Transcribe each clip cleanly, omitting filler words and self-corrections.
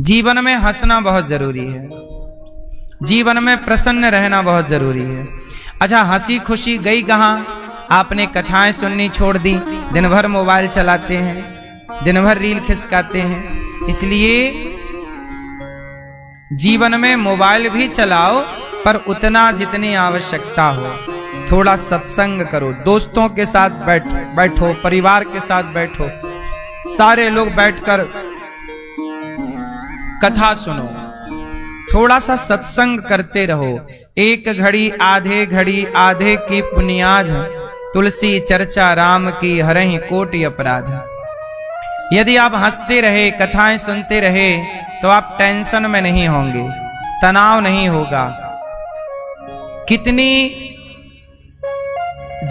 जीवन में हंसना बहुत जरूरी है, जीवन में प्रसन्न रहना बहुत जरूरी है। अच्छा, हंसी खुशी गई कहाँ? आपने कथाएं सुननी छोड़ दी, दिन भर मोबाइल चलाते हैं, दिन भर रील खिसकाते हैं। इसलिए जीवन में मोबाइल भी चलाओ, पर उतना जितनी आवश्यकता हो। थोड़ा सत्संग करो, दोस्तों के साथ बैठो, परिवार के साथ बैठो, सारे लोग बैठकर कथा सुनो, थोड़ा सा सत्संग करते रहो। एक घड़ी आधे की पुनियाद, तुलसी चर्चा राम की हरहि कोटि अपराध। यदि आप हंसते रहे, कथाएं सुनते रहे, तो आप टेंशन में नहीं होंगे, तनाव नहीं होगा। कितनी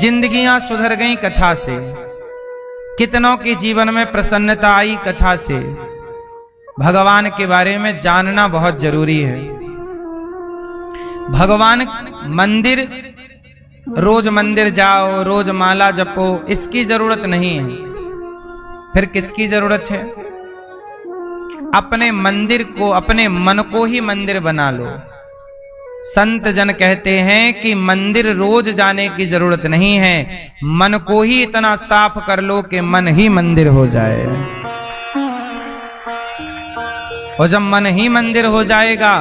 जिंदगियां सुधर गई कथा से, कितनों के जीवन में प्रसन्नता आई कथा से। भगवान के बारे में जानना बहुत जरूरी है। भगवान मंदिर, रोज मंदिर जाओ, रोज माला जपो, इसकी जरूरत नहीं है। फिर किसकी जरूरत है? अपने मंदिर को, अपने मन को ही मंदिर बना लो। संत जन कहते हैं कि मंदिर रोज जाने की जरूरत नहीं है, मन को ही इतना साफ कर लो कि मन ही मंदिर हो जाए। और जब मन ही मंदिर हो जाएगा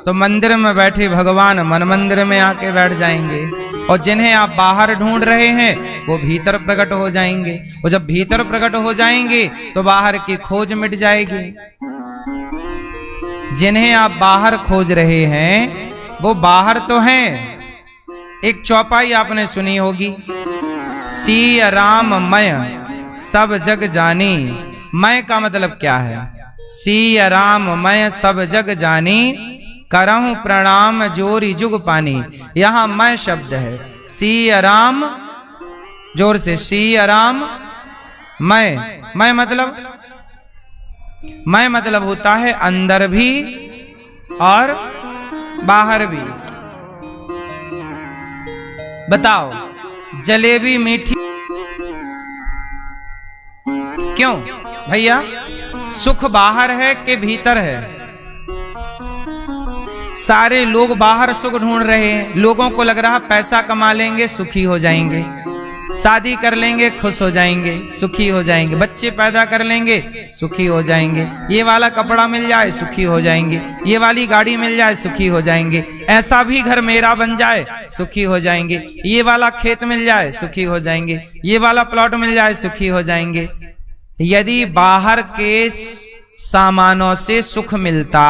तो मंदिर में बैठे भगवान मन मंदिर में आके बैठ जाएंगे। और जिन्हें आप बाहर ढूंढ रहे हैं वो भीतर प्रकट हो जाएंगे। और जब भीतर प्रकट हो जाएंगे तो बाहर की खोज मिट जाएगी। जिन्हें आप बाहर खोज रहे हैं वो बाहर तो हैं। एक चौपाई आपने सुनी होगी, सिय राम मय सब जग जानी। मय का मतलब क्या है? सिय राम मय सब जग जानी, करहूं प्रणाम जोरी जुग पानी। यहां मय शब्द है। सिय राम, जोर से, सिय राम मय। मय मतलब होता है अंदर भी और बाहर भी। बताओ, जलेबी मीठी क्यों भैया? सुख बाहर है कि भीतर है? सारे लोग बाहर सुख ढूंढ रहे हैं। लोगों को लग रहा पैसा कमा लेंगे सुखी हो जाएंगे, शादी कर लेंगे खुश हो जाएंगे, सुखी हो जाएंगे, बच्चे पैदा कर लेंगे सुखी हो जाएंगे, ये वाला कपड़ा मिल जाए सुखी हो जाएंगे, ये वाली गाड़ी मिल जाए सुखी हो जाएंगे, ऐसा भी घर मेरा बन जाए सुखी हो जाएंगे, ये वाला खेत मिल जाए सुखी हो जाएंगे, ये वाला प्लॉट मिल जाए सुखी हो जाएंगे। यदि बाहर के सामानों से सुख मिलता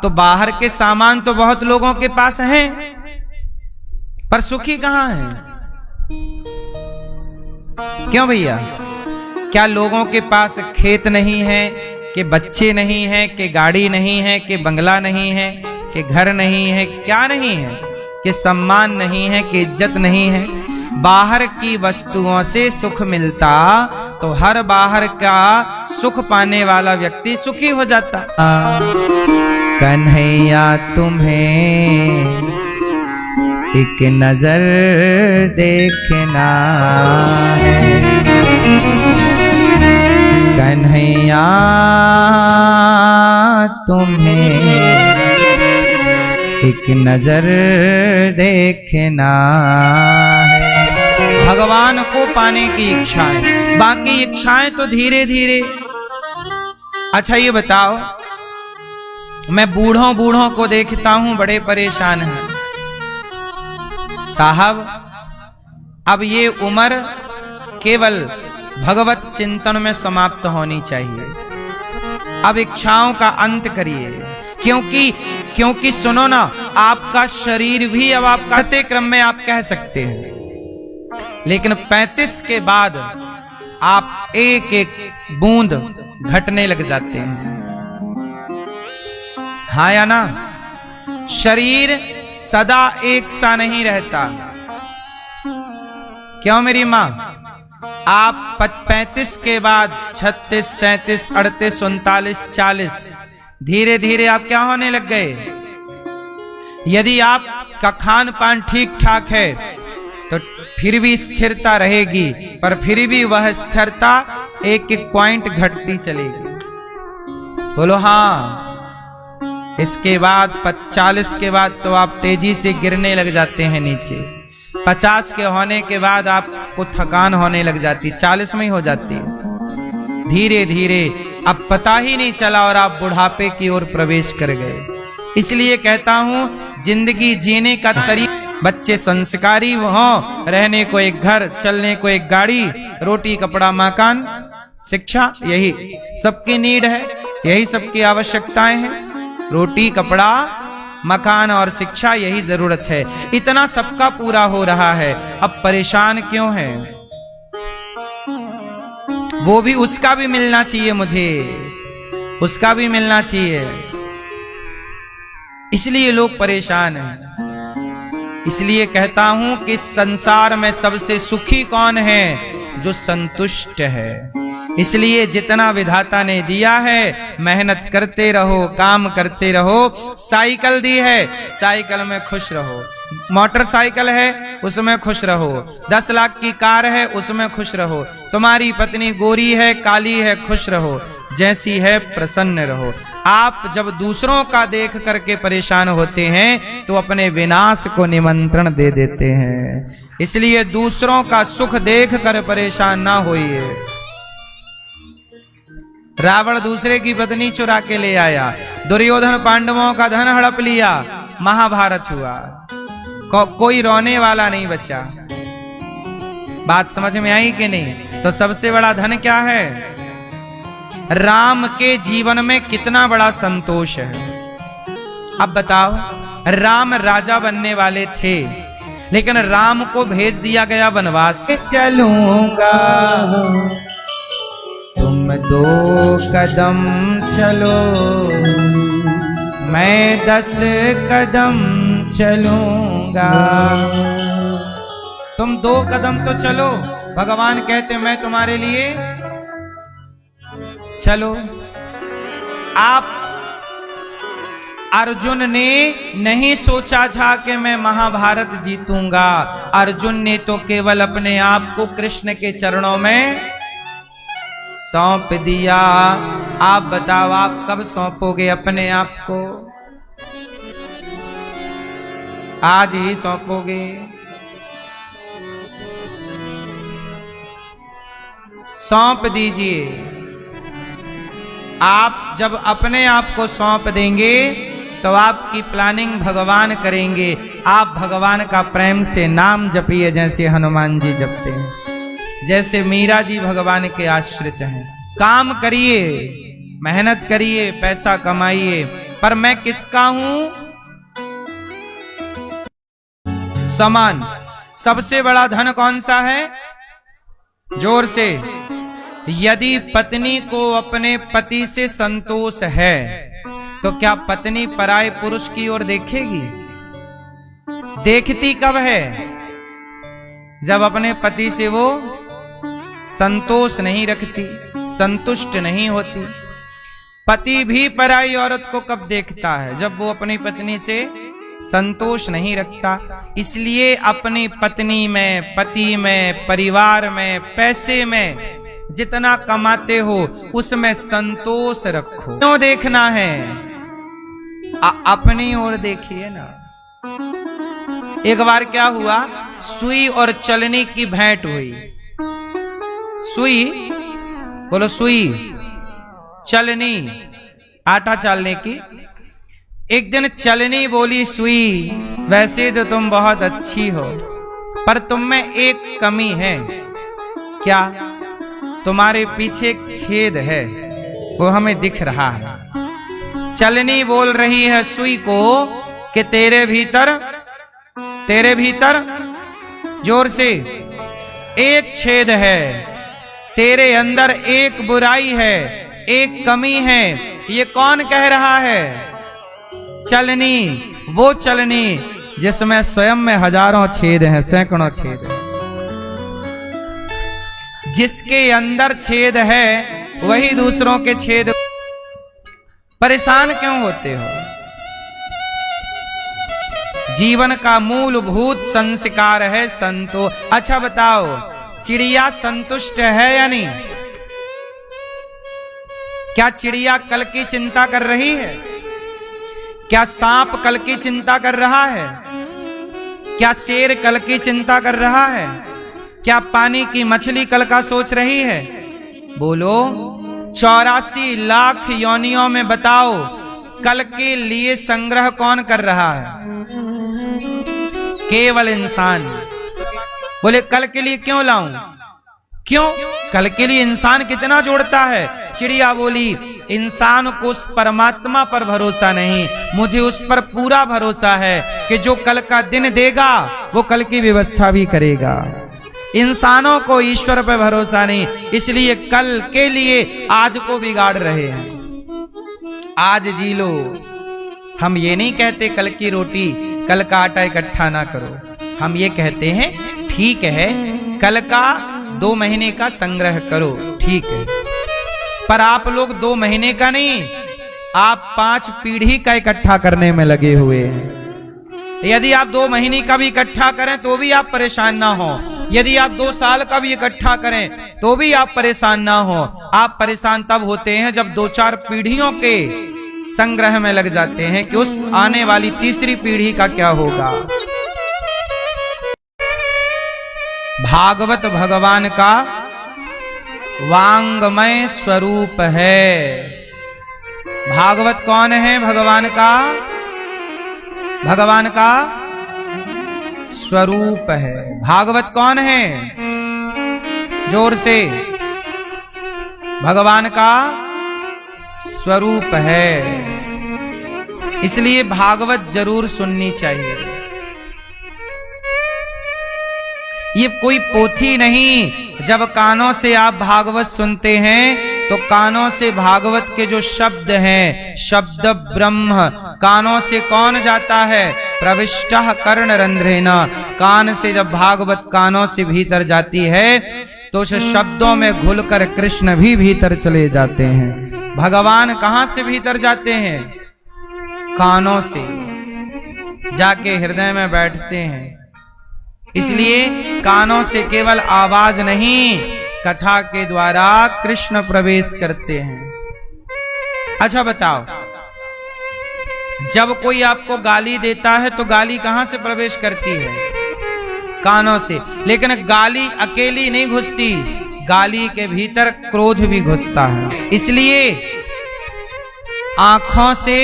तो बाहर के सामान तो बहुत लोगों के पास हैं, पर सुखी कहां है? क्यों भैया? क्या लोगों के पास खेत नहीं है, कि बच्चे नहीं है, कि गाड़ी नहीं है, कि बंगला नहीं है, कि घर नहीं है? क्या नहीं है? कि सम्मान नहीं है, कि इज्जत नहीं है? बाहर की वस्तुओं से सुख मिलता तो हर बाहर का सुख पाने वाला व्यक्ति सुखी हो जाता। कन्हैया तुम्हें एक नजर देखना है, कन्हैया तुम्हें एक नजर देखना है। भगवान को पाने की इच्छा है, बाकी इच्छाएं तो धीरे धीरे। अच्छा ये बताओ, मैं बूढ़ों को देखता हूं बड़े परेशान हैं साहब। अब ये उम्र केवल भगवत चिंतन में समाप्त होनी चाहिए। अब इच्छाओं का अंत करिए, क्योंकि सुनो ना, आपका शरीर भी अब आप करते क्रम में आप कह सकते हैं, लेकिन 35 के बाद आप एक एक बूंद घटने लग जाते हैं। हाँ या ना? शरीर सदा एक सा नहीं रहता। क्यों मेरी मां? आप 35 के बाद 36, 37, 38, 39, 40 धीरे धीरे आप क्या होने लग गए? यदि आपका खान पान ठीक ठाक है तो फिर भी स्थिरता रहेगी, पर फिर भी वह स्थिरता एक एक पॉइंट घटती चलेगी। बोलो हाँ। इसके बाद 40 के बाद तो आप तेजी से गिरने लग जाते हैं नीचे। 50 के होने के बाद आपको थकान होने लग जाती, 40 में ही हो जाती है। धीरे धीरे अब पता ही नहीं चला और आप बुढ़ापे की ओर प्रवेश कर गए। इसलिए कहता हूं जिंदगी जीने का तरीका, बच्चे संस्कारी हों, रहने को एक घर, चलने को एक गाड़ी, रोटी कपड़ा मकान शिक्षा, यही सबकी नीड है, यही सबकी आवश्यकताएं हैं। रोटी कपड़ा मकान और शिक्षा, यही जरूरत है। इतना सबका पूरा हो रहा है, अब परेशान क्यों है? वो भी, उसका भी मिलना चाहिए, मुझे उसका भी मिलना चाहिए, इसलिए लोग परेशान हैं। इसलिए कहता हूं कि संसार में सबसे सुखी कौन है? जो संतुष्ट है। इसलिए जितना विधाता ने दिया है मेहनत करते रहो, काम करते रहो। साइकिल दी है, साइकिल में खुश रहो। मोटरसाइकिल है, उसमें खुश रहो। 10 लाख की कार है, उसमें खुश रहो। तुम्हारी पत्नी गोरी है, काली है, खुश रहो। जैसी है प्रसन्न रहो। आप जब दूसरों का देख करके परेशान होते हैं तो अपने विनाश को निमंत्रण दे देते हैं। इसलिए दूसरों का सुख देख कर परेशान ना होइए। रावण दूसरे की पत्नी चुरा के ले आया, दुर्योधन पांडवों का धन हड़प लिया, महाभारत हुआ, कोई रोने वाला नहीं बचा। बात समझ में आई कि नहीं? तो सबसे बड़ा धन क्या है? राम के जीवन में कितना बड़ा संतोष है। अब बताओ, राम राजा बनने वाले थे, लेकिन राम को भेज दिया गया वनवास। चलूंगा तुम 2 कदम चलो, मैं 10 कदम चलूंगा। तुम 2 कदम तो चलो, भगवान कहते मैं तुम्हारे लिए चलो। आप अर्जुन ने नहीं सोचा था कि मैं महाभारत जीतूंगा। अर्जुन ने तो केवल अपने आप को कृष्ण के चरणों में सौंप दिया। आप बताओ, आप कब सौंपोगे अपने आप को? आज ही सौंपोगे? सौंप दीजिए। आप जब अपने आप को सौंप देंगे तो आपकी प्लानिंग भगवान करेंगे। आप भगवान का प्रेम से नाम जपिए, जैसे हनुमान जी जपते हैं, जैसे मीरा जी भगवान के आश्रित हैं। काम करिए, मेहनत करिए, पैसा कमाइए, पर मैं किसका हूं? समान। सबसे बड़ा धन कौन सा है? जोर से। यदि पत्नी को अपने पति से संतोष है तो क्या पत्नी पराये पुरुष की ओर देखेगी? देखती कब है? जब अपने पति से वो संतोष नहीं रखती, संतुष्ट नहीं होती। पति भी पराई औरत को कब देखता है? जब वो अपनी पत्नी से संतोष नहीं रखता। इसलिए अपनी पत्नी में, पति में, परिवार में, पैसे में जितना कमाते हो उसमें संतोष रखो। क्यों देखना है? अपनी ओर देखिए ना। एक बार क्या हुआ, सुई और चलनी की भेंट हुई। सुई, बोलो सुई, चलनी, आटा चालने की। एक दिन चलनी बोली, सुई वैसे तो तुम बहुत अच्छी हो, पर तुम में एक कमी है। क्या? तुम्हारे पीछे एक छेद है, वो हमें दिख रहा है। चलनी बोल रही है सुई को कि तेरे भीतर जोर से एक छेद है, तेरे अंदर एक बुराई है, एक कमी है। ये कौन कह रहा है? चलनी, वो चलनी जिसमें स्वयं में हजारों छेद हैं, सैकड़ों छेद हैं। जिसके अंदर छेद है वही दूसरों के छेद। परेशान क्यों होते हो? जीवन का मूलभूत संस्कार है संतोष। अच्छा बताओ, चिड़िया संतुष्ट है या नहीं? क्या चिड़िया कल की चिंता कर रही है? क्या सांप कल की चिंता कर रहा है? क्या शेर कल की चिंता कर रहा है? क्या पानी की मछली कल का सोच रही है? बोलो, 84 लाख योनियों में बताओ कल के लिए संग्रह कौन कर रहा है? केवल इंसान। बोले कल के लिए क्यों लाऊं? क्यों? कल के लिए इंसान कितना जोड़ता है। चिड़िया बोली, इंसान को उस परमात्मा पर भरोसा नहीं, मुझे उस पर पूरा भरोसा है कि जो कल का दिन देगा वो कल की व्यवस्था भी करेगा। इंसानों को ईश्वर पर भरोसा नहीं, इसलिए कल के लिए आज को बिगाड़ रहे हैं। आज जी लो। हम ये नहीं कहते कल की रोटी कल का आटा इकट्ठा ना करो, हम ये कहते हैं ठीक है कल का 2 महीने का संग्रह करो, ठीक है, पर आप लोग 2 महीने का नहीं, आप 5 पीढ़ी का इकट्ठा करने में लगे हुए हैं। यदि आप 2 महीने का भी इकट्ठा करें तो भी आप परेशान ना हो, यदि आप 2 साल का भी इकट्ठा करें तो भी आप परेशान ना हो। आप परेशान तब होते हैं जब 2-4 पीढ़ियों के संग्रह में लग जाते हैं कि उस आने वाली तीसरी पीढ़ी का क्या होगा। भागवत भगवान का वांगमय स्वरूप है। भागवत कौन है? भगवान का, भगवान का स्वरूप है। भागवत कौन है? जोर से, भगवान का स्वरूप है। इसलिए भागवत जरूर सुननी चाहिए। ये कोई पोथी नहीं। जब कानों से आप भागवत सुनते हैं तो कानों से भागवत के जो शब्द हैं, शब्द ब्रह्म, कानों से कौन जाता है? प्रविष्टः कर्णरंध्रेण। कान से जब भागवत कानों से भीतर जाती है तो उस शब्दों में घुलकर कृष्ण भी भीतर चले जाते हैं। भगवान कहां से भीतर जाते हैं? कानों से जाके हृदय में बैठते हैं। इसलिए कानों से केवल आवाज नहीं, कथा के द्वारा कृष्ण प्रवेश करते हैं। अच्छा बताओ, जब कोई आपको गाली देता है तो गाली कहां से प्रवेश करती है? कानों से। लेकिन गाली अकेली नहीं घुसती, गाली के भीतर क्रोध भी घुसता है। इसलिए आंखों से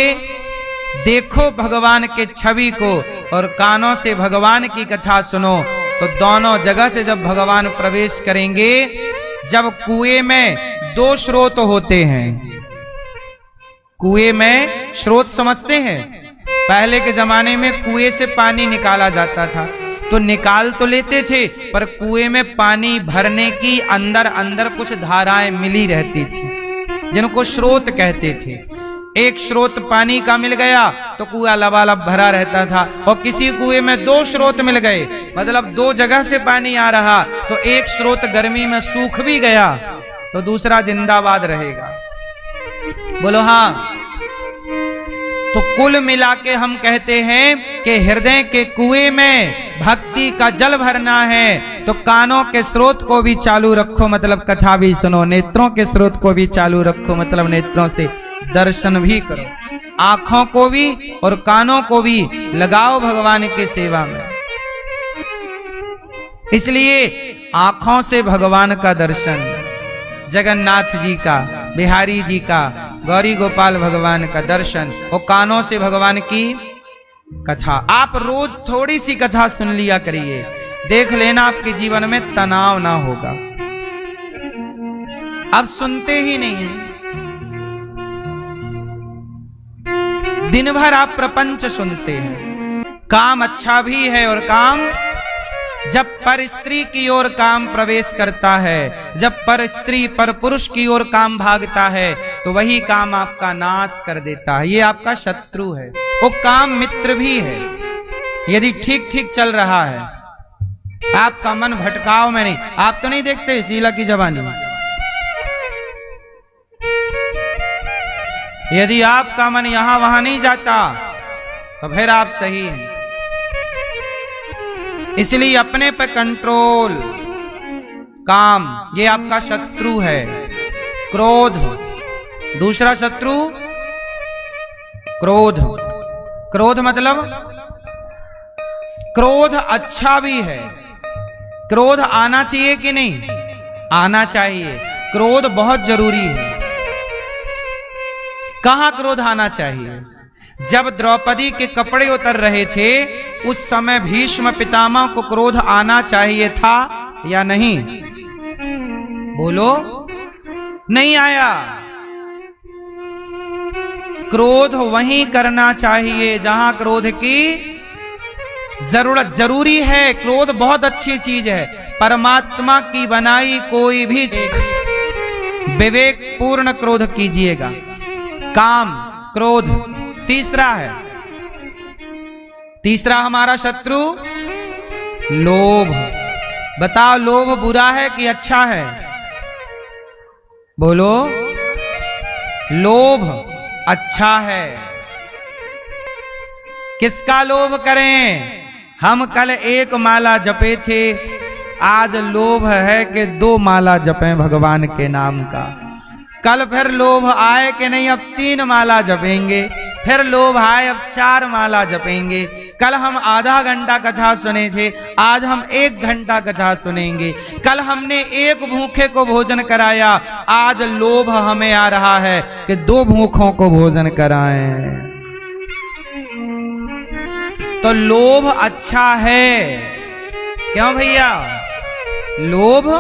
देखो भगवान के छवि को और कानों से भगवान की कथा सुनो, तो दोनों जगह से जब भगवान प्रवेश करेंगे, जब कुएं में 2 स्रोत होते हैं, कुएं में स्रोत समझते हैं? पहले के जमाने में कुएं से पानी निकाला जाता था, तो निकाल तो लेते थे पर कुएं में पानी भरने की अंदर अंदर कुछ धाराएं मिली रहती थी, जिनको स्रोत कहते थे। एक स्रोत पानी का मिल गया तो कुआं लबालब भरा रहता था, और किसी कुएं में 2 स्रोत मिल गए, मतलब 2 जगह से पानी आ रहा, तो एक स्रोत गर्मी में सूख भी गया तो दूसरा जिंदाबाद रहेगा। बोलो हाँ। तो कुल मिला के हम कहते हैं कि हृदय के कुएं में भक्ति का जल भरना है, तो कानों के स्रोत को भी चालू रखो, मतलब कथा भी सुनो। नेत्रों के स्रोत को भी चालू रखो, मतलब नेत्रों से दर्शन भी करो। आंखों को भी और कानों को भी लगाओ भगवान की सेवा में। इसलिए आंखों से भगवान का दर्शन, जगन्नाथ जी का, बिहारी जी का, गौरी गोपाल भगवान का दर्शन, और कानों से भगवान की कथा। आप रोज थोड़ी सी कथा सुन लिया करिए, देख लेना आपके जीवन में तनाव ना होगा। अब सुनते ही नहीं, दिन भर आप प्रपंच सुनते हैं। काम अच्छा भी है, और काम जब पर स्त्री की ओर काम प्रवेश करता है, जब पर स्त्री पर पुरुष की ओर काम भागता है, तो वही काम आपका नाश कर देता है। ये आपका शत्रु है, वो काम मित्र भी है। यदि ठीक ठीक चल रहा है, आपका मन भटकाव में नहीं। आप तो नहीं देखते शीला की जवानी? यदि आपका मन यहां वहां नहीं जाता तो फिर आप सही हैं। इसलिए अपने पे कंट्रोल। काम ये आपका शत्रु है, क्रोध। दूसरा शत्रु क्रोध। क्रोध मतलब क्रोध अच्छा भी है। क्रोध आना चाहिए कि नहीं? आना चाहिए। क्रोध बहुत जरूरी है। कहां क्रोध आना चाहिए? जब द्रौपदी के कपड़े उतर रहे थे उस समय भीष्म पितामह को क्रोध आना चाहिए था या नहीं? बोलो। नहीं आया। क्रोध वहीं करना चाहिए जहां क्रोध की जरूरत। जरूरी है, क्रोध बहुत अच्छी चीज है। परमात्मा की बनाई कोई भी चीज विवेक पूर्ण क्रोध कीजिएगा। काम, क्रोध। तीसरा है, तीसरा हमारा शत्रु लोभ। बताओ, लोभ बुरा है कि अच्छा है? बोलो। लोभ अच्छा है। किसका लोभ करें? हम कल एक माला जपे थे, आज लोभ है कि 2 माला जपें भगवान के नाम का। कल फिर लोभ आए कि नहीं, अब 3 माला जपेंगे। फिर लोभ आए, अब 4 माला जपेंगे। कल हम आधा घंटा कथा सुने थे, आज हम 1 घंटा कथा सुनेंगे। कल हमने 1 भूखे को भोजन कराया, आज लोभ हमें आ रहा है कि 2 भूखों को भोजन कराएं। तो लोभ अच्छा है। क्यों भैया? लोभ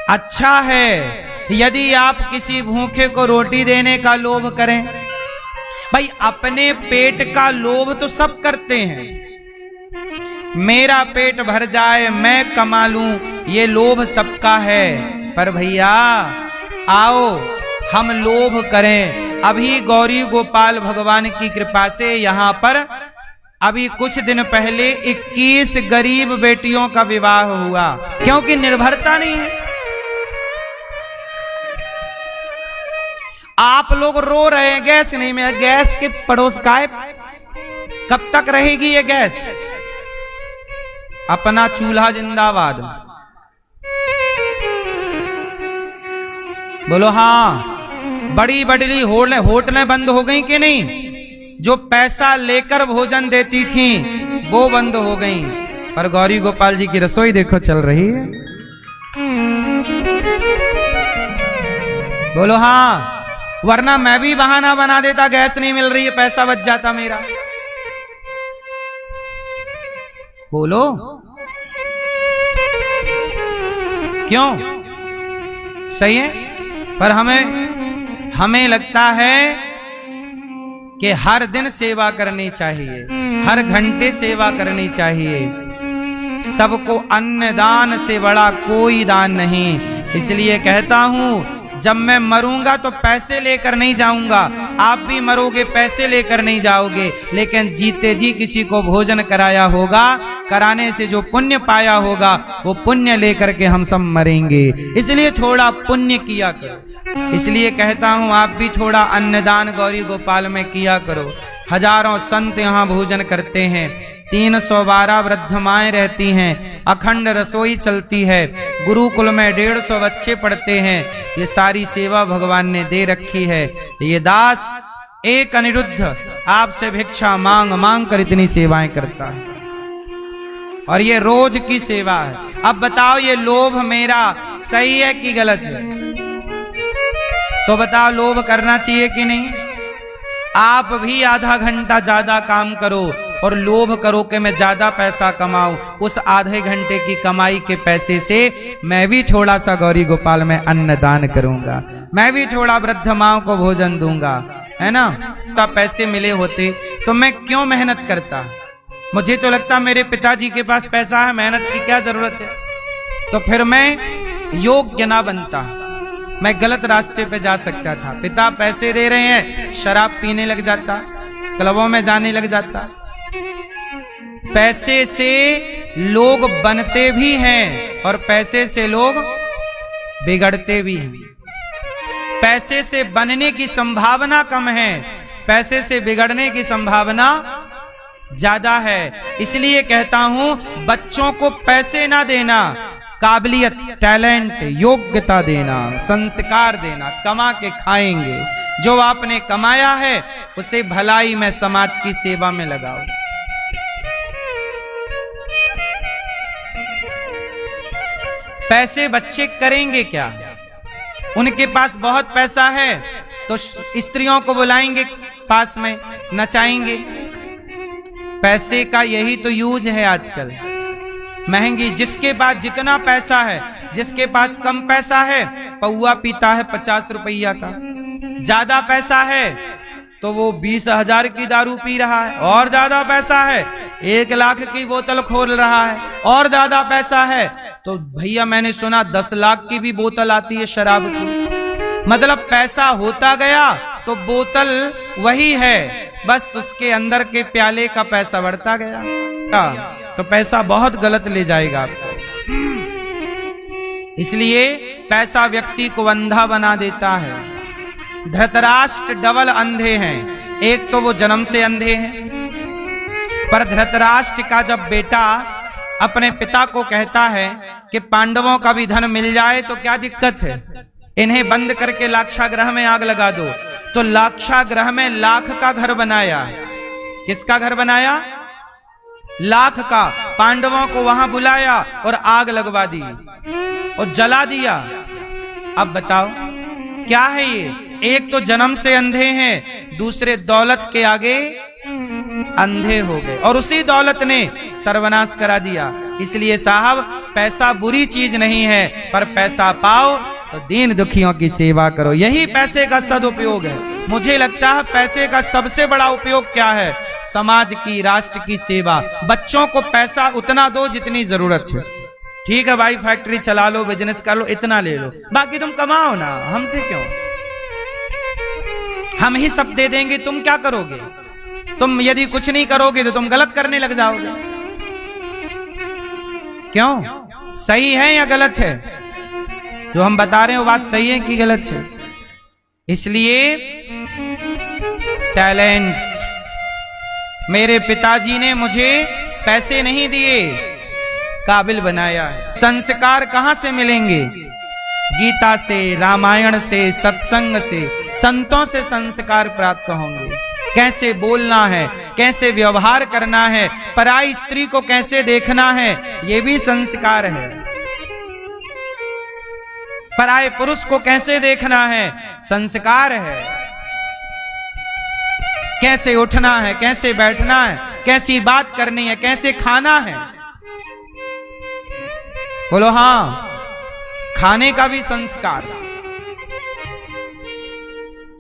अच्छा है। यदि आप किसी भूखे को रोटी देने का लोभ करें, भाई अपने पेट का लोभ तो सब करते हैं। मेरा पेट भर जाए, मैं कमा लूं, ये लोभ सबका है। पर भैया आओ हम लोभ करें। अभी गौरी गोपाल भगवान की कृपा से यहां पर अभी कुछ दिन पहले 21 गरीब बेटियों का विवाह हुआ, क्योंकि निर्भरता नहीं है। आप लोग रो रहे हैं गैस नहीं मिला। गैस के पड़ोस का है, कब तक रहेगी ये गैस? अपना चूल्हा जिंदाबाद। बोलो हाँ। बड़ी बड़ी होटलें बंद हो गई कि नहीं? जो पैसा लेकर भोजन देती थी वो बंद हो गई, पर गौरी गोपाल जी की रसोई देखो चल रही है। बोलो हाँ। वरना मैं भी बहाना बना देता, गैस नहीं मिल रही है, पैसा बच जाता मेरा। बोलो क्यों? सही है। पर हमें लगता है कि हर दिन सेवा करनी चाहिए, हर घंटे सेवा करनी चाहिए। सबको अन्न दान से बड़ा कोई दान नहीं। इसलिए कहता हूं, जब मैं मरूंगा तो पैसे लेकर नहीं जाऊंगा। आप भी मरोगे, पैसे लेकर नहीं जाओगे, लेकिन जीते जी किसी को भोजन कराया होगा, कराने से जो पुण्य पाया होगा वो पुण्य लेकर के हम सब मरेंगे। इसलिए थोड़ा पुण्य किया करो। इसलिए कहता हूं आप भी थोड़ा अन्नदान गौरी गोपाल में किया करो। हजारों संत यहाँ भोजन करते हैं, 312 वृद्ध माएं रहती हैं, अखंड रसोई चलती है, गुरुकुल में 150 बच्चे पढ़ते हैं। ये सारी सेवा भगवान ने दे रखी है। ये दास एक अनिरुद्ध आपसे भिक्षा मांग मांग कर इतनी सेवाएं करता है, और ये रोज की सेवा है। अब बताओ ये लोभ मेरा सही है कि गलत है? तो बताओ लोभ करना चाहिए कि नहीं? आप भी आधा घंटा ज्यादा काम करो और लोभ करो कि मैं ज्यादा पैसा कमाऊं। उस आधे घंटे की कमाई के पैसे से मैं भी थोड़ा सा गौरी गोपाल में अन्नदान करूंगा, मैं भी थोड़ा वृद्ध माओं को भोजन दूंगा, है ना? तो पैसे मिले होते तो मैं क्यों मेहनत करता? मुझे तो लगता मेरे पिताजी के पास पैसा है, मेहनत की क्या जरूरत है? तो फिर मैं योग्य ना बनता, मैं गलत रास्ते पे जा सकता था। पिता पैसे दे रहे हैं, शराब पीने लग जाता, क्लबों में जाने लग जाता। पैसे से लोग बनते भी हैं और पैसे से लोग बिगड़ते भी हैं। पैसे से बनने की संभावना कम है, पैसे से बिगड़ने की संभावना ज्यादा है। इसलिए कहता हूं बच्चों को पैसे ना देना, काबिलियत, टैलेंट, योग्यता देना, संस्कार देना। कमा के खाएंगे, जो आपने कमाया है उसे भलाई में, समाज की सेवा में लगाओ। पैसे बच्चे करेंगे क्या? उनके पास बहुत पैसा है तो स्त्रियों को बुलाएंगे पास में, नचाएंगे। पैसे का यही तो यूज है आजकल। महंगी, जिसके पास जितना पैसा है, जिसके पास कम पैसा है पौआ पीता है 50 रुपया का, ज्यादा पैसा है तो वो 20,000 की दारू पी रहा है, और ज्यादा पैसा है 1 लाख की बोतल खोल रहा है, और ज्यादा पैसा है तो भैया मैंने सुना 10 लाख की भी बोतल आती है शराब की। मतलब पैसा होता गया तो बोतल वही है, बस उसके अंदर के प्याले का पैसा बढ़ता गया। तो पैसा बहुत गलत ले जाएगा आपको। इसलिए पैसा व्यक्ति को अंधा बना देता है। धृतराष्ट्र डबल अंधे हैं, एक तो वो जन्म से अंधे हैं, पर धृतराष्ट्र का जब बेटा अपने पिता को कहता है कि पांडवों का भी धन मिल जाए तो क्या दिक्कत है, इन्हें बंद करके लाक्षागृह में आग लगा दो, तो लाक्षागृह में लाख का घर बनाया। किसका घर बनाया? लाख का। पांडवों को वहां बुलाया और आग लगवा दी और जला दिया। अब बताओ क्या है ये? एक तो जन्म से अंधे हैं, दूसरे दौलत के आगे अंधे हो गए, और उसी दौलत ने सर्वनाश करा दिया। इसलिए साहब पैसा बुरी चीज नहीं है, पर पैसा पाओ तो दीन दुखियों की सेवा करो, यही पैसे का सदुपयोग है। मुझे लगता है पैसे का सबसे बड़ा उपयोग क्या है? समाज की, राष्ट्र की सेवा। बच्चों को पैसा उतना दो जितनी जरूरत है। ठीक है भाई, फैक्ट्री चला लो, बिजनेस कर लो, इतना ले लो, बाकी तुम कमाओ ना, हमसे क्यों? हम ही सब दे देंगे, तुम क्या करोगे? तुम यदि कुछ नहीं करोगे तो तुम गलत करने लग जाओगे। क्यों? सही है या गलत है? जो हम बता रहे हैं वो बात सही है कि गलत है? इसलिए टैलेंट, मेरे पिताजी ने मुझे पैसे नहीं दिए, काबिल बनाया है। संस्कार कहां से मिलेंगे? गीता से, रामायण से, सत्संग से, संतों से संस्कार प्राप्त होंगे। कैसे बोलना है, कैसे व्यवहार करना है, पराई स्त्री को कैसे देखना है, ये भी संस्कार है। पराये पुरुष को कैसे देखना है, संस्कार है। कैसे उठना है, कैसे बैठना है, कैसी बात करनी है, कैसे खाना है। बोलो हाँ, खाने का भी संस्कार।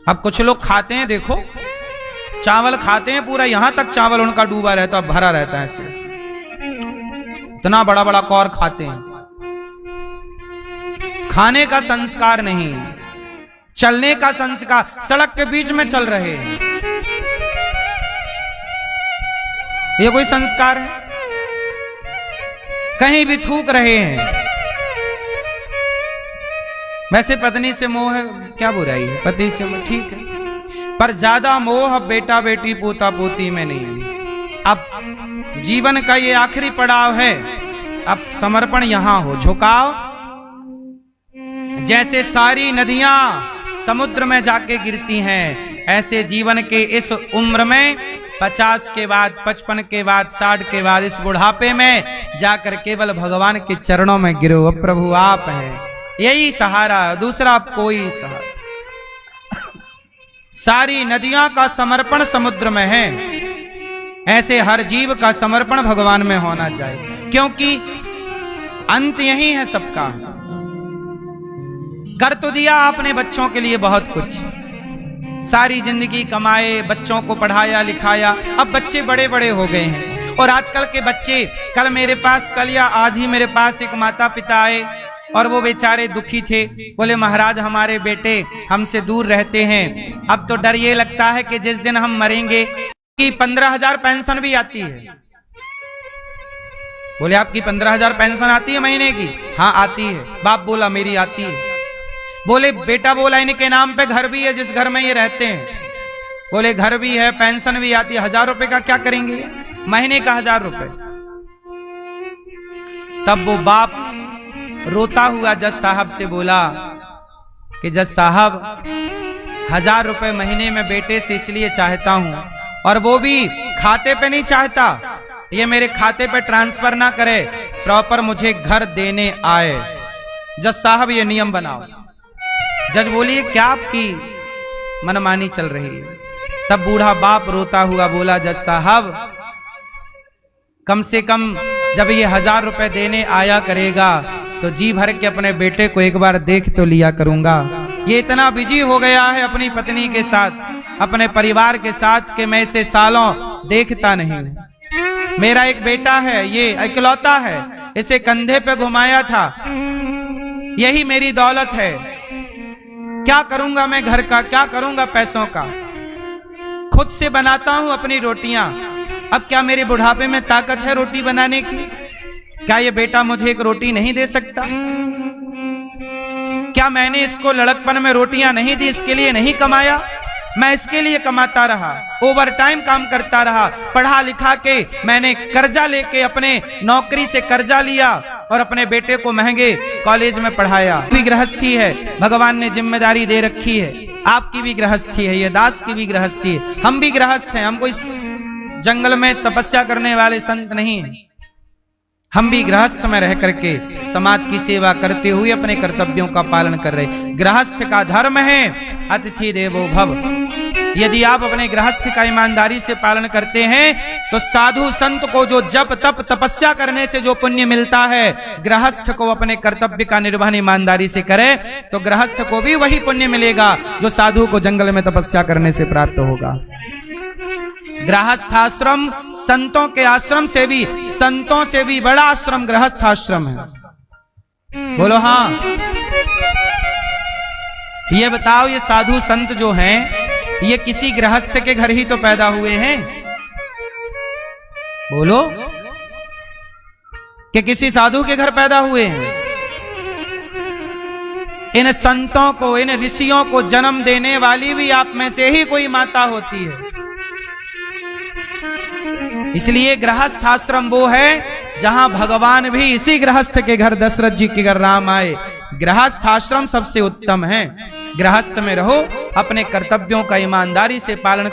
अब कुछ लोग खाते हैं, देखो चावल खाते हैं, पूरा यहां तक चावल उनका डूबा रहता है, भरा रहता है ऐसे, इतना बड़ा बड़ा कौर खाते हैं। खाने का संस्कार नहीं, चलने का संस्कार। सड़क के बीच में चल रहे हैं, ये कोई संस्कार है? कहीं भी थूक रहे हैं। वैसे पत्नी से मोह है, क्या बुराई है? पति से मोह ठीक है, पर ज्यादा मोह बेटा बेटी पोता पोती में नहीं है। अब जीवन का ये आखिरी पड़ाव है, अब समर्पण यहां हो, झुकाव। जैसे सारी नदियां समुद्र में जाके गिरती हैं, ऐसे जीवन के इस उम्र में 50 के बाद, 55 के बाद, 60 के बाद, इस बुढ़ापे में जाकर केवल भगवान के चरणों में गिरो। अब प्रभु आप हैं, यही सहारा, दूसरा आप कोई सहारा। सारी नदियां का समर्पण समुद्र में है, ऐसे हर जीव का समर्पण भगवान में होना चाहिए, क्योंकि अंत यही है सबका। कर तो दिया आपने बच्चों के लिए बहुत कुछ, सारी जिंदगी कमाए, बच्चों को पढ़ाया लिखाया, अब बच्चे बड़े बड़े हो गए हैं। और आजकल के बच्चे, कल मेरे पास, कल या आज ही मेरे पास एक माता पिता आए और वो बेचारे दुखी थे। बोले महाराज हमारे बेटे हमसे दूर रहते हैं, अब तो डर ये लगता है कि जिस दिन हम मरेंगे कि 15,000 पेंशन भी आती है। बोले आपकी 15,000 पेंशन आती है महीने की? हाँ आती है। बाप बोला मेरी आती है। बोले बेटा बोला इनके नाम पे घर भी है जिस घर में ये रहते हैं? बोले घर भी है, पेंशन भी आती है। 1,000 रुपए का क्या करेंगे? महीने का 1,000 रुपए। तब वो बाप रोता हुआ जज साहब से बोला कि जज साहब 1000 रुपए महीने में बेटे से इसलिए चाहता हूं, और वो भी खाते पे नहीं चाहता, ये मेरे खाते पे ट्रांसफर ना करे, प्रॉपर मुझे घर देने आए। जज साहब ये नियम बनाओ। जज बोलिए क्या आपकी मनमानी चल रही है? तब बूढ़ा बाप रोता हुआ बोला, जज साहब कम से कम जब ये 1000 रुपए देने आया करेगा तो जी भर के अपने बेटे को एक बार देख तो लिया करूंगा। ये इतना बिजी हो गया है अपनी पत्नी के साथ, अपने परिवार के साथ, कि मैं इसे सालों देखता नहीं। मेरा एक बेटा है, ये इकलौता है, इसे कंधे पे घुमाया था, यही मेरी दौलत है। क्या करूंगा मैं घर का, क्या करूंगा पैसों का? खुद से बनाता हूं अपनी रोटियां। अब क्या मेरे बुढ़ापे में ताकत है रोटी बनाने की? क्या ये बेटा मुझे एक रोटी नहीं दे सकता? क्या मैंने इसको लड़कपन में रोटियां नहीं दी, इसके लिए नहीं कमाया? मैं इसके लिए कमाता रहा, ओवर टाइम काम करता रहा, पढ़ा लिखा के मैंने कर्जा लेके अपने नौकरी से कर्जा लिया और अपने बेटे को महंगे कॉलेज में पढ़ाया। भी गृहस्थी है, भगवान ने जिम्मेदारी दे रखी है, आपकी भी गृहस्थी है, ये दास की भी गृहस्थी है, हम भी गृहस्थ हैं। हम कोई जंगल में तपस्या करने वाले संत नहीं हैं। हम भी गृहस्थ में रह करके समाज की सेवा करते हुए अपने कर्तव्यों का पालन कर रहे। गृहस्थ का धर्म है अतिथि देवो भव। यदि आप अपने गृहस्थ का ईमानदारी से पालन करते हैं तो साधु संत को जो जप तप तपस्या करने से जो पुण्य मिलता है, गृहस्थ को अपने कर्तव्य का निर्वहन ईमानदारी से करे तो गृहस्थ को भी वही पुण्य मिलेगा जो साधु को जंगल में तपस्या करने से प्राप्त होगा। गृहस्थाश्रम संतों के आश्रम से भी, संतों से भी बड़ा आश्रम गृहस्थाश्रम है। बोलो हाँ। ये बताओ, ये साधु संत जो हैं, ये किसी गृहस्थ के घर ही तो पैदा हुए हैं? बोलो, कि किसी साधु के घर पैदा हुए हैं? इन संतों को, इन ऋषियों को जन्म देने वाली भी आप में से ही कोई माता होती है। इसलिए गृहस्थ आश्रम वो है जहां भगवान भी इसी गृहस्थ के घर, दशरथ जी के घर राम आए। गृहस्थ आश्रम सबसे उत्तम है। गृहस्थ में रहो, अपने कर्तव्यों का ईमानदारी से पालन।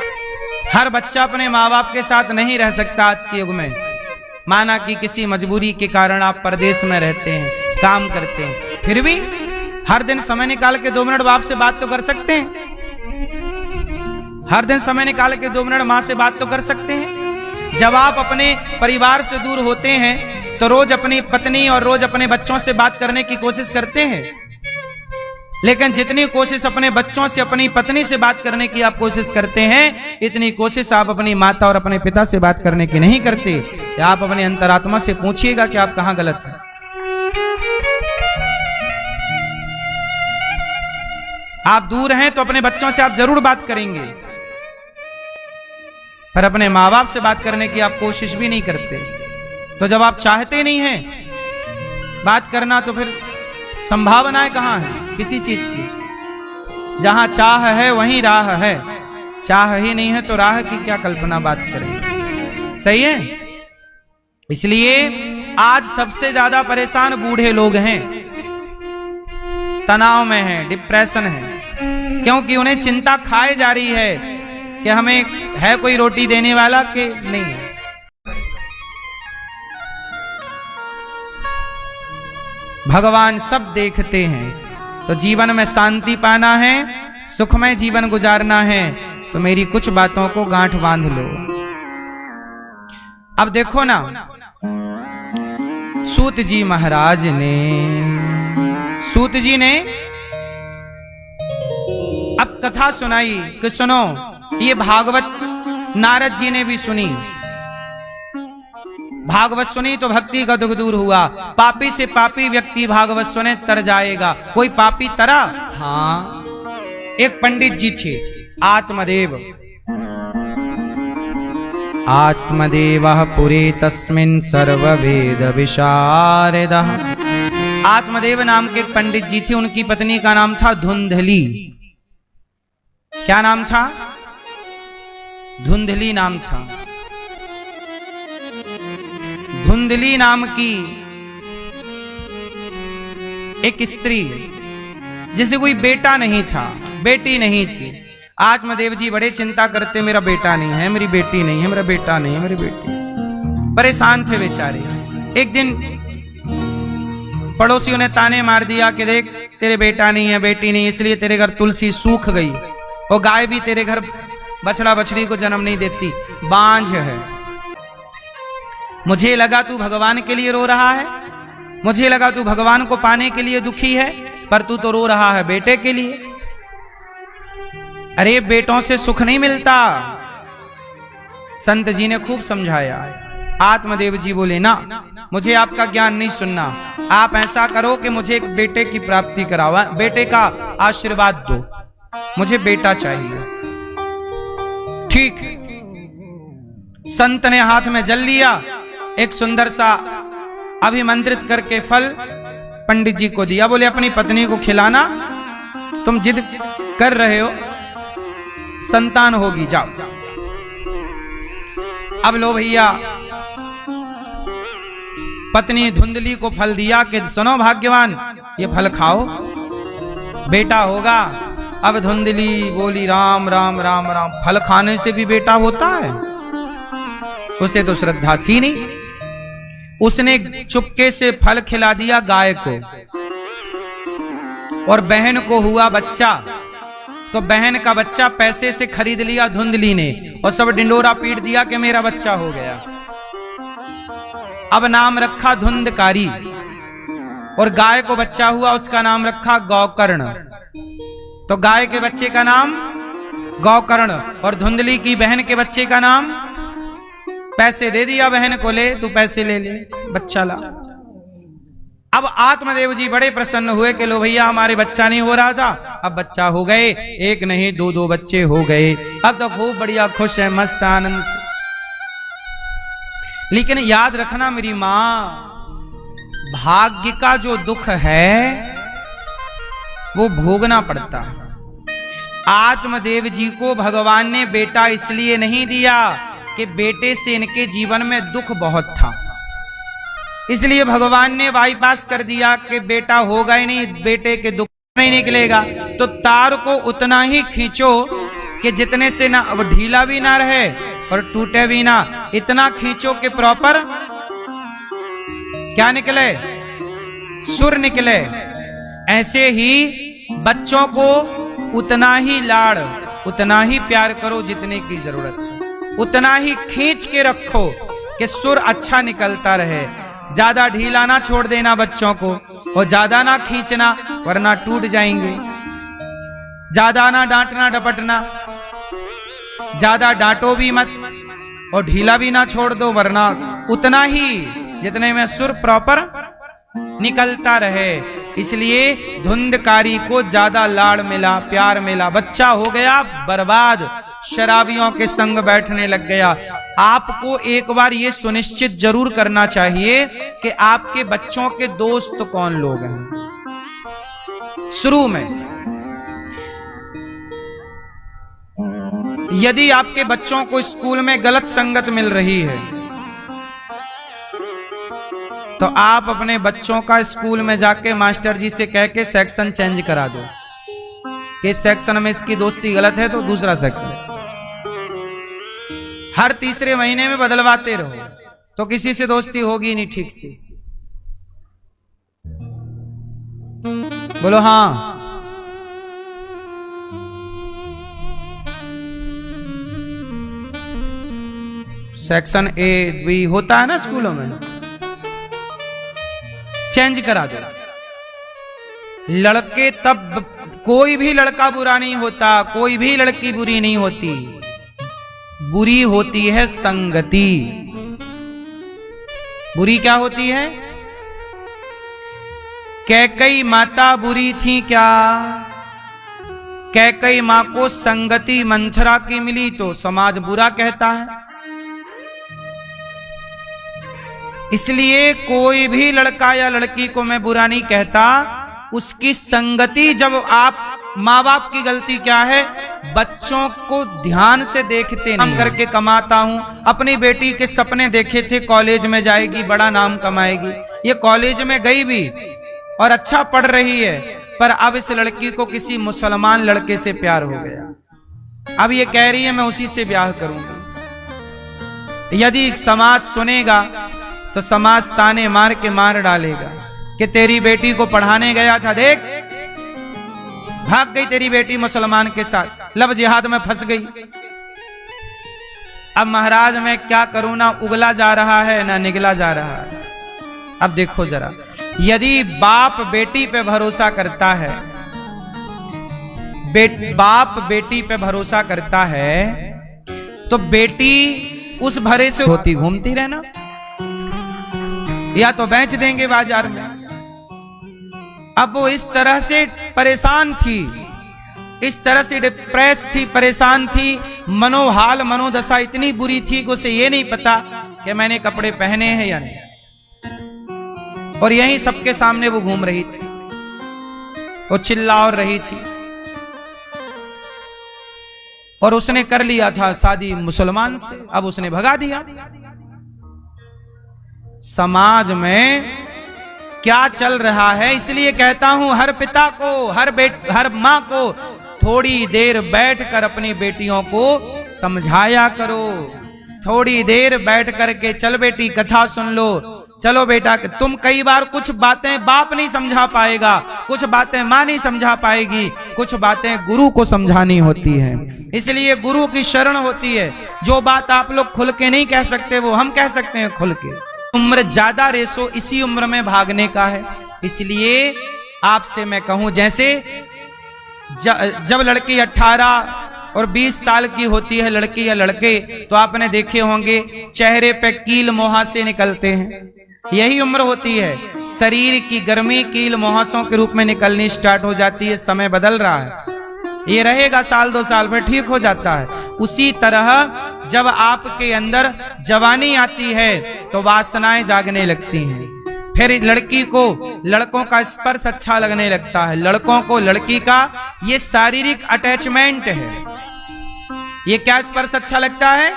हर बच्चा अपने माँ बाप के साथ नहीं रह सकता आज के युग में। माना कि किसी मजबूरी के कारण आप परदेश में रहते हैं, काम करते हैं, फिर भी हर दिन समय निकाल के 2 मिनट बाप से बात तो कर सकते हैं। हर दिन समय निकाल के 2 मिनट माँ से बात तो कर सकते हैं। जब आप अपने परिवार से दूर होते हैं तो रोज अपनी पत्नी और रोज अपने बच्चों से बात करने की कोशिश करते हैं, लेकिन जितनी कोशिश अपने बच्चों से, अपनी पत्नी से बात करने की आप कोशिश करते हैं, इतनी कोशिश आप अपनी माता और अपने पिता से बात करने की नहीं करते। आप अपने अंतरात्मा से पूछिएगा कि आप कहां गलत हैं। आप दूर हैं तो अपने बच्चों से आप जरूर बात करेंगे, पर अपने माँ बाप से बात करने की आप कोशिश भी नहीं करते। तो जब आप चाहते नहीं हैं बात करना तो फिर संभावनाएं कहां है किसी चीज की? जहां चाह है वहीं राह है, चाह ही नहीं है तो राह की क्या कल्पना बात करें? सही है। इसलिए आज सबसे ज्यादा परेशान बूढ़े लोग हैं, तनाव में हैं, डिप्रेशन है, क्योंकि उन्हें चिंता खाए जा रही है कि हमें है कोई रोटी देने वाला कि नहीं है। भगवान सब देखते हैं। तो जीवन में शांति पाना है, सुखमय जीवन गुजारना है, तो मेरी कुछ बातों को गांठ बांध लो। अब देखो ना, सूत जी महाराज ने, सूत जी ने अब कथा सुनाई कि सुनो, ये भागवत नारद जी ने भी सुनी। भागवत सुनी तो भक्ति का दुख दूर हुआ। पापी से पापी व्यक्ति भागवत सुने तर जाएगा। कोई पापी तरा? हाँ, एक पंडित जी थे, आत्मदेव। आत्मदेवः पुरे तस्मिन् सर्ववेद विशारदः। आत्मदेव नाम के एक पंडित जी थे, उनकी पत्नी का नाम था धुंधली। क्या नाम था? धुंधली नाम था। धुंधली नाम की एक स्त्री, जिसे कोई बेटा नहीं था, बेटी नहीं चीज। आत्मदेव जी बड़े चिंता करते, मेरा बेटा नहीं है, मेरी बेटी नहीं है, मेरा बेटा नहीं है, मेरी बेटी। परेशान थे बेचारे। एक दिन पड़ोसियों ने ताने मार दिया कि देख तेरे बेटा नहीं है, बेटी नहीं, इसलिए तेरे घर तुलसी सूख गई, और गाय भी तेरे घर बछड़ा बछड़ी को जन्म नहीं देती, बांझ है। मुझे लगा तू भगवान के लिए रो रहा है, मुझे लगा तू भगवान को पाने के लिए दुखी है, पर तू तो रो रहा है बेटे के लिए। अरे बेटों से सुख नहीं मिलता। संत जी ने खूब समझाया। आत्मदेव जी बोले ना, मुझे आपका ज्ञान नहीं सुनना, आप ऐसा करो कि मुझे एक बेटे की प्राप्ति कराओ, बेटे का आशीर्वाद दो, मुझे बेटा चाहिए। ठीक है। संत ने हाथ में जल लिया, एक सुंदर सा अभिमंत्रित करके फल पंडित जी को दिया। बोले अपनी पत्नी को खिलाना, तुम जिद कर रहे हो, संतान होगी, जाओ। अब लो भैया, पत्नी धुंधली को फल दिया कि सुनो भाग्यवान, ये फल खाओ, बेटा होगा। अब धुंधली बोली राम राम राम राम, फल खाने से भी बेटा होता है? उसे तो श्रद्धा थी नहीं। उसने चुपके से फल खिला दिया गाय को, और बहन को हुआ बच्चा, तो बहन का बच्चा पैसे से खरीद लिया धुंधली ने, और सब डिंडोरा पीट दिया कि मेरा बच्चा हो गया। अब नाम रखा धुंधकारी, और गाय को बच्चा हुआ, उसका नाम रखा गौकर्ण। तो गाय के बच्चे का नाम गौकर्ण, और धुंधली की बहन के बच्चे का नाम, पैसे दे दिया बहन को, ले तू पैसे ले ले, बच्चा ला। अब आत्मदेव जी बड़े प्रसन्न हुए कि लो भैया, हमारे बच्चा नहीं हो रहा था, अब बच्चा हो गए, एक नहीं दो दो बच्चे हो गए। अब तो खूब बढ़िया खुश है, मस्त आनंद से। लेकिन याद रखना मेरी मां, भाग्य का जो दुख है वो भोगना पड़ता है। आत्मदेव जी को भगवान ने बेटा इसलिए नहीं दिया कि बेटे से इनके जीवन में दुख बहुत था, इसलिए भगवान ने बाईपास कर दिया कि बेटा होगा ही नहीं, बेटे के दुख नहीं निकलेगा। तो तार को उतना ही खींचो कि जितने से ना अब ढीला भी ना रहे और टूटे भी ना, इतना खींचो कि प्रॉपर क्या निकले, सुर निकले। ऐसे ही बच्चों को उतना ही लाड़, उतना ही प्यार करो जितने की जरूरत है, उतना ही खींच के रखो कि सुर अच्छा निकलता रहे। ज्यादा ढीला ना छोड़ देना बच्चों को, और ज्यादा ना खींचना वरना टूट जाएंगे। ज्यादा ना डांटना डपटना, ज्यादा डांटो भी मत और ढीला भी ना छोड़ दो, वरना उतना ही जितने में सुर प्रॉपर निकलता रहे। इसलिए धुंधकारी को ज्यादा लाड़ मिला, प्यार मिला, बच्चा हो गया बर्बाद, शराबियों के संग बैठने लग गया। आपको एक बार ये सुनिश्चित जरूर करना चाहिए कि आपके बच्चों के दोस्त कौन लोग हैं। शुरू में यदि आपके बच्चों को स्कूल में गलत संगत मिल रही है, तो आप अपने बच्चों का स्कूल में जाके मास्टर जी से कह के सेक्शन चेंज करा दो कि सेक्शन में इसकी दोस्ती गलत है तो दूसरा सेक्शन। हर तीसरे महीने में बदलवाते रहो तो किसी से दोस्ती होगी नहीं ठीक से। बोलो हाँ। सेक्शन ए बी होता है ना स्कूलों में, चेंज करा दो। लड़के तब, कोई भी लड़का बुरा नहीं होता, कोई भी लड़की बुरी नहीं होती, बुरी होती है संगति। बुरी क्या होती है? कैकई माता बुरी थी क्या? कैकई मां को संगति मंथरा की मिली तो समाज बुरा कहता है। इसलिए कोई भी लड़का या लड़की को मैं बुरा नहीं कहता, उसकी संगति, जब आप माँ बाप की गलती क्या है, बच्चों को ध्यान से देखते नहीं। करके कमाता हूं, अपनी बेटी के सपने देखे थे कॉलेज में जाएगी, बड़ा नाम कमाएगी, ये कॉलेज में गई भी और अच्छा पढ़ रही है, पर अब इस लड़की को किसी मुसलमान लड़के से प्यार हो गया। अब ये कह रही है मैं उसी से ब्याह करूंगी। यदि समाज सुनेगा तो समाज ताने मार के मार डालेगा कि तेरी बेटी को पढ़ाने गया था, देख भाग गई तेरी बेटी मुसलमान के साथ, लव जिहाद में फंस गई। अब महाराज मैं क्या करूं, ना उगला जा रहा है ना निगला जा रहा है। अब देखो जरा, यदि बाप बेटी पे भरोसा करता है, बाप बेटी पे भरोसा करता है तो बेटी उस भरे से होती घूमती रहना, या तो बेच देंगे बाजार में। अब वो इस तरह से परेशान थी, इस तरह से डिप्रेस थी, परेशान थी, मनोहाल मनोदशा इतनी बुरी थी कि उसे ये नहीं पता कि मैंने कपड़े पहने हैं या नहीं। और यहीं सबके सामने वो घूम रही थी, वो चिल्ला और रही थी। और उसने कर लिया था शादी मुसलमान से, अब उसने भगा दिया। समाज में क्या चल रहा है, इसलिए कहता हूं हर पिता को, हर मां को थोड़ी देर बैठकर अपनी बेटियों को समझाया करो। थोड़ी देर बैठ करके चल बेटी कथा सुन लो, चलो बेटा। तुम कई बार कुछ बातें बाप नहीं समझा पाएगा, कुछ बातें मां नहीं समझा पाएगी, कुछ बातें गुरु को समझानी होती हैं। इसलिए गुरु की शरण होती है। जो बात आप लोग खुल के नहीं कह सकते वो हम कह सकते हैं खुल के। उम्र ज्यादा रेसो इसी उम्र में भागने का है। इसलिए आपसे मैं कहूं, जैसे जब लड़की 18 और 20 साल की होती है, लड़की या लड़के, तो आपने देखे होंगे चेहरे पे कील मुहासे निकलते हैं। यही उम्र होती है, शरीर की गर्मी कील मुहासों के रूप में निकलनी स्टार्ट हो जाती है। समय बदल रहा है, ये रहेगा साल 2 साल में ठीक हो जाता है। उसी तरह जब आपके अंदर जवानी आती है तो वासनाएं जागने लगती हैं। फिर लड़की को लड़कों का स्पर्श अच्छा लगने लगता है, लड़कों को लड़की का ये शारीरिक अटैचमेंट है। ये क्या स्पर्श अच्छा लगता है?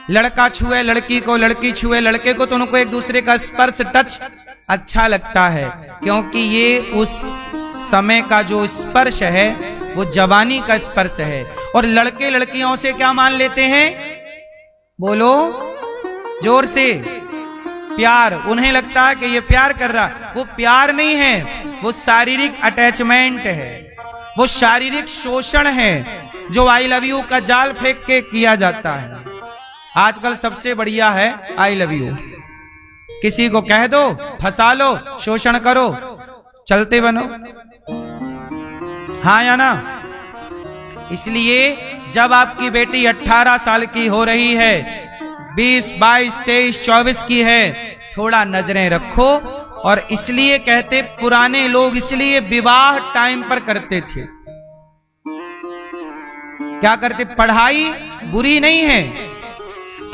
लड़का छुए लड़की को, लड़की छुए लड़के को, तो उनको एक दूसरे का स्पर्श टच अच्छा लगता है, क्योंकि ये उस समय का जो स्पर्श है वो जवानी का स्पर्श है। और लड़के लड़कियों से क्या मान लेते हैं? बोलो जोर से, प्यार। उन्हें लगता है कि ये प्यार कर रहा, वो प्यार नहीं है, वो शारीरिक अटैचमेंट है, वो शारीरिक शोषण है जो आई लव यू का जाल फेंक के किया जाता है। आजकल सबसे बढ़िया है आई लव यू। किसी को कह दो, फंसा लो, शोषण करो, चलते बनो, हाँ या ना। इसलिए जब आपकी बेटी 18 साल की हो रही है, 20, 22, 23, 24 की है, थोड़ा नजरें रखो। और इसलिए कहते पुराने लोग, इसलिए विवाह टाइम पर करते थे। क्या करते? पढ़ाई बुरी नहीं है,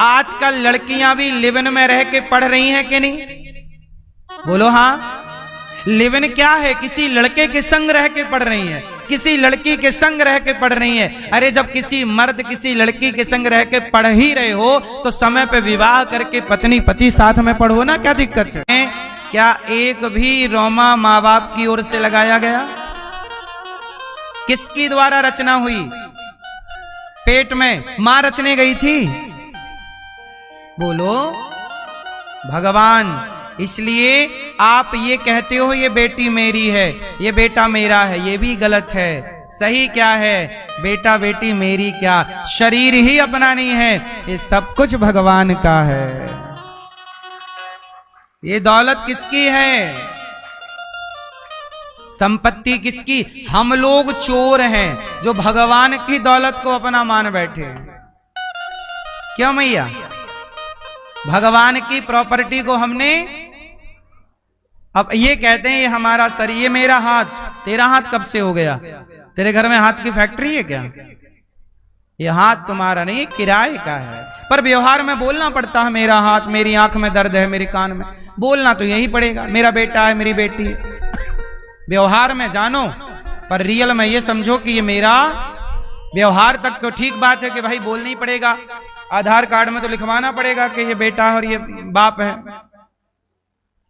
आजकल लड़कियां भी लिव इन में रह के पढ़ रही हैं कि नहीं? बोलो हाँ। लिव इन क्या है? किसी लड़के के संग रह के पढ़ रही हैं, किसी लड़की के संग रह के पढ़ रही हैं। अरे जब किसी मर्द किसी लड़की के संग रह के पढ़ ही रहे हो तो समय पे विवाह करके पत्नी पति साथ में पढ़ो ना, क्या दिक्कत है? क्या एक भी रोमा माँ बाप की ओर से लगाया गया? किसकी द्वारा रचना हुई? पेट में मां रचने गई थी? बोलो भगवान। इसलिए आप ये कहते हो ये बेटी मेरी है, ये बेटा मेरा है, ये भी गलत है। सही क्या है? बेटा बेटी मेरी क्या, शरीर ही अपना नहीं है, ये सब कुछ भगवान का है। ये दौलत किसकी है? संपत्ति किसकी? हम लोग चोर हैं जो भगवान की दौलत को अपना मान बैठे। क्यों मैया? भगवान की प्रॉपर्टी को हमने, अब ये कहते हैं ये हमारा सर, ये मेरा हाथ, तेरा हाथ कब से हो गया? तेरे घर में हाथ की फैक्ट्री है क्या? ये हाथ तुम्हारा नहीं, किराए का है। पर व्यवहार में बोलना पड़ता है, मेरा हाथ, मेरी आंख में दर्द है, मेरे कान में, बोलना तो यही पड़ेगा, मेरा बेटा है, मेरी बेटी है। व्यवहार में जानो, पर रियल में ये समझो कि ये मेरा। व्यवहार तक तो ठीक बात है कि भाई बोलना ही पड़ेगा, आधार कार्ड में तो लिखवाना पड़ेगा कि ये बेटा है और ये बाप है।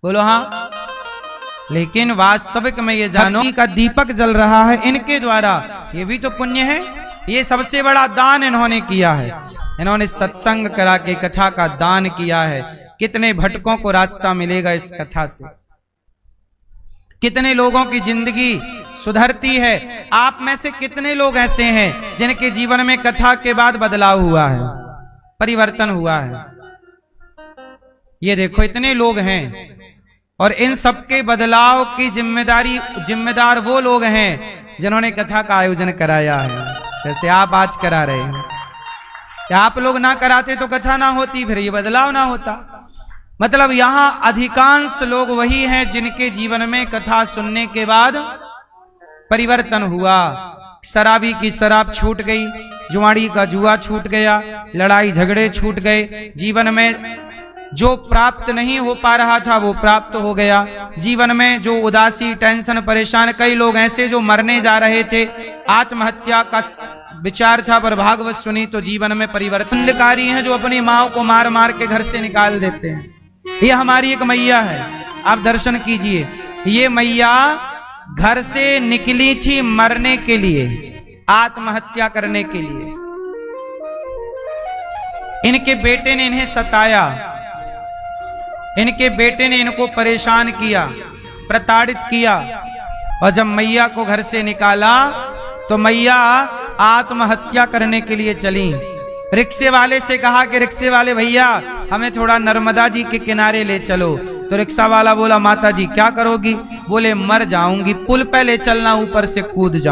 बोलो हाँ। लेकिन वास्तविक में ये जानो का दीपक जल रहा है इनके द्वारा, ये भी तो पुण्य है। ये सबसे बड़ा दान इन्होंने किया है। इन्होंने सत्संग करा के कथा का दान किया है। कितने भटकों को रास्ता मिलेगा इस कथा से, कितने लोगों की जिंदगी सुधरती है। आप में से कितने लोग ऐसे हैं जिनके जीवन में कथा के बाद बदलाव हुआ है, परिवर्तन हुआ है। ये देखो इतने लोग हैं, और इन सबके बदलाव की जिम्मेदार वो लोग हैं जिन्होंने कथा का आयोजन कराया है, जैसे आप आज करा रहे हैं। क्या आप लोग ना कराते तो कथा ना होती, फिर ये बदलाव ना होता। मतलब यहां अधिकांश लोग वही हैं जिनके जीवन में कथा सुनने के बाद परिवर्तन हुआ। शराबी की शराब छूट गई, जुआड़ी का जुआ छूट गया, लड़ाई झगड़े छूट गए। जीवन में जो प्राप्त नहीं हो पा रहा था वो प्राप्त हो गया। जीवन में जो उदासी, टेंशन, परेशान, कई लोग ऐसे जो मरने जा रहे थे, आत्महत्या का विचार था, पर भागवत सुनी तो जीवन में परिवर्तनकारी हैं जो अपनी माँ को मार मार के घर से निकाल देते हैं। ये हमारी एक मैया है, आप दर्शन कीजिए। ये मैया घर से निकली थी मरने के लिए, आत्महत्या करने के लिए। इनके बेटे ने इन्हें सताया, इनके बेटे ने इनको परेशान किया, प्रताड़ित किया, और जब मैया को घर से निकाला तो मैया आत्महत्या करने के लिए चली। रिक्शे वाले से कहा कि रिक्शे वाले भैया हमें थोड़ा नर्मदा जी के किनारे ले चलो। तो रिक्शा वाला बोला माता जी क्या करोगी? बोले मर जाऊंगी, पुल पे ले चलना, ऊपर से कूद जाऊं।